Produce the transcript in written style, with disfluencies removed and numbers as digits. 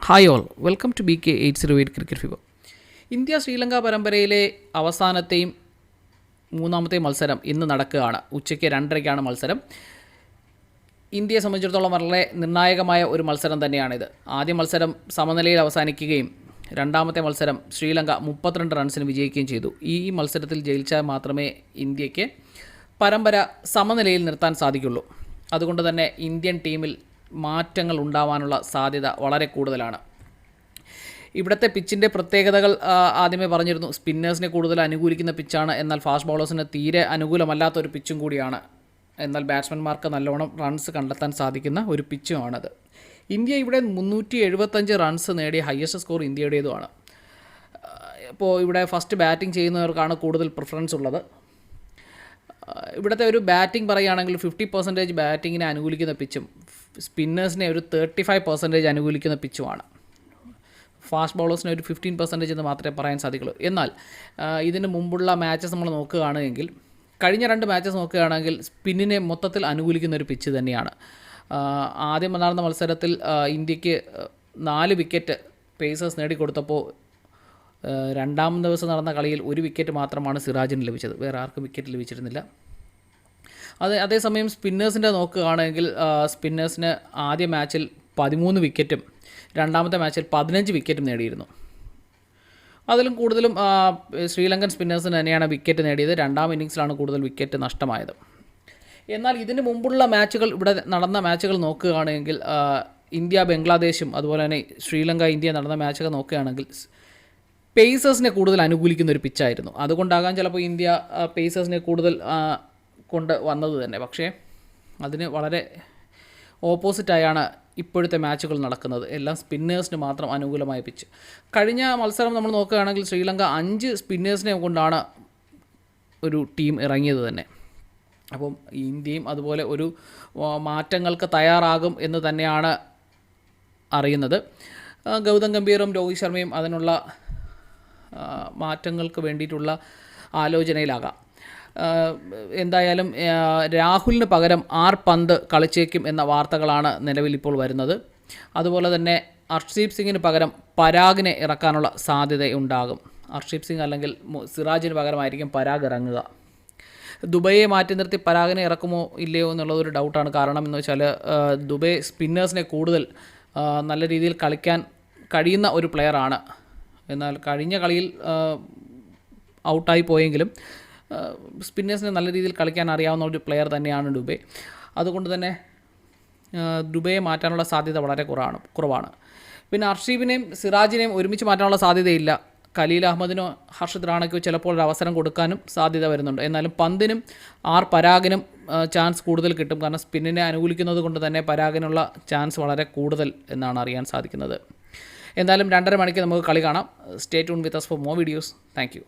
Hi all, welcome to BK808 cricket fever. India Sri Lanka പരമ്പരയിലെ അവസാനത്തെയും മൂന്നാമത്തെയും മത്സരം ഇന്ന് നടക്കുകയാണ്. ഉച്ചയ്ക്ക് 2:30-ക്കാണ് മത്സരം. ഇന്ത്യയെ സംബന്ധിച്ചിടത്തോളം വളരെ നിർണായകമായ ഒരു മത്സരം തന്നെയാണിത്. ആദ്യ മത്സരം സമനിലയിൽ അവസാനിക്കുകയും രണ്ടാമത്തെ മത്സരം ശ്രീലങ്ക 32 റൺസിന് വിജയിക്കുകയും ചെയ്തു. ഈ മത്സരത്തിൽ ജയിച്ചാൽ മാത്രമേ ഇന്ത്യക്ക് പരമ്പര സമനിലയിൽ നിർത്താൻ സാധിക്കുള്ളൂ. അതുകൊണ്ട് തന്നെ ഇന്ത്യൻ ടീമിൽ മാറ്റങ്ങൾ ഉണ്ടാവാനുള്ള സാധ്യത വളരെ കൂടുതലാണ്. ഇവിടുത്തെ പിച്ചിൻ്റെ പ്രത്യേകതകൾ ആദ്യമേ പറഞ്ഞിരുന്നു. സ്പിന്നേഴ്സിനെ കൂടുതൽ അനുകൂലിക്കുന്ന പിച്ചാണ്, എന്നാൽ ഫാസ്റ്റ് ബൗളേഴ്സിന് തീരെ അനുകൂലമല്ലാത്തൊരു പിച്ചും കൂടിയാണ്. എന്നാൽ ബാറ്റ്സ്മാൻമാർക്ക് നല്ലോണം റൺസ് കണ്ടെത്താൻ സാധിക്കുന്ന ഒരു പിച്ചുമാണത്. ഇന്ത്യ ഇവിടെ 375 റൺസ് നേടിയ ഹയസ്റ്റ് സ്കോർ ഇന്ത്യയുടേതുമാണ്. ഇപ്പോൾ ഇവിടെ ഫസ്റ്റ് ബാറ്റിംഗ് ചെയ്യുന്നവർക്കാണ് കൂടുതൽ പ്രിഫറൻസ് ഉള്ളത്. ഇവിടുത്തെ ഒരു ബാറ്റിംഗ് പറയുകയാണെങ്കിൽ 50% ബാറ്റിങ്ങിനെ അനുകൂലിക്കുന്ന പിച്ചും സ്പിന്നേഴ്സിനെ ഒരു 35% അനുകൂലിക്കുന്ന പിച്ചുമാണ്. ഫാസ്റ്റ് ബൗളേഴ്സിനെ ഒരു 15% എന്ന് മാത്രമേ പറയാൻ സാധിക്കുള്ളൂ. എന്നാൽ ഇതിന് മുമ്പുള്ള മാച്ചസ് നമ്മൾ നോക്കുകയാണെങ്കിൽ, കഴിഞ്ഞ 2 മാച്ചസ് നോക്കുകയാണെങ്കിൽ സ്പിന്നിനെ മൊത്തത്തിൽ അനുകൂലിക്കുന്ന ഒരു പിച്ച് തന്നെയാണ്. ആദ്യം നടന്ന മത്സരത്തിൽ ഇന്ത്യക്ക് 4 വിക്കറ്റ് പേസേഴ്സ് നേടിക്കൊടുത്തപ്പോൾ രണ്ടാം ദിവസം നടന്ന കളിയിൽ 1 വിക്കറ്റ് മാത്രമാണ് സിറാജിന് ലഭിച്ചത്. വേറെ ആർക്കും വിക്കറ്റ് ലഭിച്ചിരുന്നില്ല. അതേസമയം സ്പിന്നേഴ്സിൻ്റെ നോക്കുകയാണെങ്കിൽ സ്പിന്നേഴ്സിന് ആദ്യ മാച്ചിൽ 13 വിക്കറ്റും രണ്ടാമത്തെ മാച്ചിൽ 15 വിക്കറ്റും നേടിയിരുന്നു. അതിലും കൂടുതലും ശ്രീലങ്കൻ സ്പിന്നേഴ്സിന് തന്നെയാണ് വിക്കറ്റ് നേടിയത്. രണ്ടാം ഇന്നിങ്സിലാണ് കൂടുതൽ വിക്കറ്റ് നഷ്ടമായത്. എന്നാൽ ഇതിന് മുമ്പുള്ള മാച്ചുകൾ, ഇവിടെ നടന്ന മാച്ചുകൾ നോക്കുകയാണെങ്കിൽ ഇന്ത്യ ബംഗ്ലാദേശും അതുപോലെ തന്നെ ശ്രീലങ്ക ഇന്ത്യ നടന്ന മാച്ചുകൾ നോക്കുകയാണെങ്കിൽ പേസേഴ്സിനെ കൂടുതൽ അനുകൂലിക്കുന്ന ഒരു പിച്ചായിരുന്നു. അതുകൊണ്ടാകാൻ ചിലപ്പോൾ ഇന്ത്യ പേസേഴ്സിനെ കൂടുതൽ കൊണ്ട് വന്നത് തന്നെ. പക്ഷേ അതിന് വളരെ ഓപ്പോസിറ്റായാണ് ഇപ്പോഴത്തെ മാച്ചുകൾ നടക്കുന്നത്. എല്ലാം സ്പിന്നേഴ്സിന് മാത്രം അനുകൂലമായ പിച്ച്. കഴിഞ്ഞ മത്സരം നമ്മൾ നോക്കുകയാണെങ്കിൽ ശ്രീലങ്ക 5 സ്പിന്നേഴ്സിനെ കൊണ്ടാണ് ഒരു ടീം ഇറങ്ങിയത് തന്നെ. അപ്പം ഇന്ത്യയും അതുപോലെ ഒരു മാറ്റങ്ങൾക്ക് തയ്യാറാകും എന്ന് തന്നെയാണ് അറിയുന്നത്. ഗൗതം ഗംഭീറും രോഹിത് ശർമ്മയും അതിനുള്ള മാറ്റങ്ങൾക്ക് വേണ്ടിയിട്ടുള്ള ആലോചനയിലാകാം. എന്തായാലും രാഹുലിന് പകരം പന്ത് കളിച്ചേക്കും എന്ന വാർത്തകളാണ് നിലവിലിപ്പോൾ വരുന്നത്. അതുപോലെ തന്നെ അർഷ്ദീപ് സിംഗിന് പകരം പരാഗിനെ ഇറക്കാനുള്ള സാധ്യതയുണ്ടാകും. അർഷ്ദീപ് സിംഗ് അല്ലെങ്കിൽ സിറാജിന് പകരമായിരിക്കും പരാഗ് ഇറങ്ങുക. ദുബൈയെ മാറ്റി നിർത്തി പരാഗിനെ ഇറക്കുമോ ഇല്ലയോ എന്നുള്ളതൊരു ഡൗട്ടാണ്. കാരണം എന്ന് വെച്ചാൽ ദുബൈ സ്പിന്നേഴ്സിനെ കൂടുതൽ നല്ല രീതിയിൽ കളിക്കാൻ കഴിയുന്ന ഒരു പ്ലെയറാണ്. എന്നാൽ കഴിഞ്ഞ കളിയിൽ ഔട്ടായി പോയെങ്കിലും സ്പിന്നേഴ്സിനെ നല്ല രീതിയിൽ കളിക്കാൻ അറിയാവുന്ന ഒരു പ്ലെയർ തന്നെയാണ് ദുബൈ. അതുകൊണ്ട് തന്നെ ദുബൈയെ മാറ്റാനുള്ള സാധ്യത വളരെ കുറവാണ്. പിന്നെ അർഷീബിനെയും സിറാജിനെയും ഒരുമിച്ച് മാറ്റാനുള്ള സാധ്യതയില്ല. ഖലീൽ അഹമ്മദിനോ ഹർഷിത് റാണയ്ക്കോ ചിലപ്പോൾ ഒരു അവസരം കൊടുക്കാനും സാധ്യത വരുന്നുണ്ട്. എന്നാലും പന്തിനും പരാഗിനും ചാൻസ് കൂടുതൽ കിട്ടും. കാരണം സ്പിന്നിനെ അനുകൂലിക്കുന്നത് കൊണ്ട് തന്നെ പരാഗിനുള്ള ചാൻസ് വളരെ കൂടുതൽ എന്നാണ് അറിയാൻ സാധിക്കുന്നത്. എന്തായാലും 2:30 മണിക്ക് നമുക്ക് കളി കാണാം. Stay tune with us for more videos. Thank U.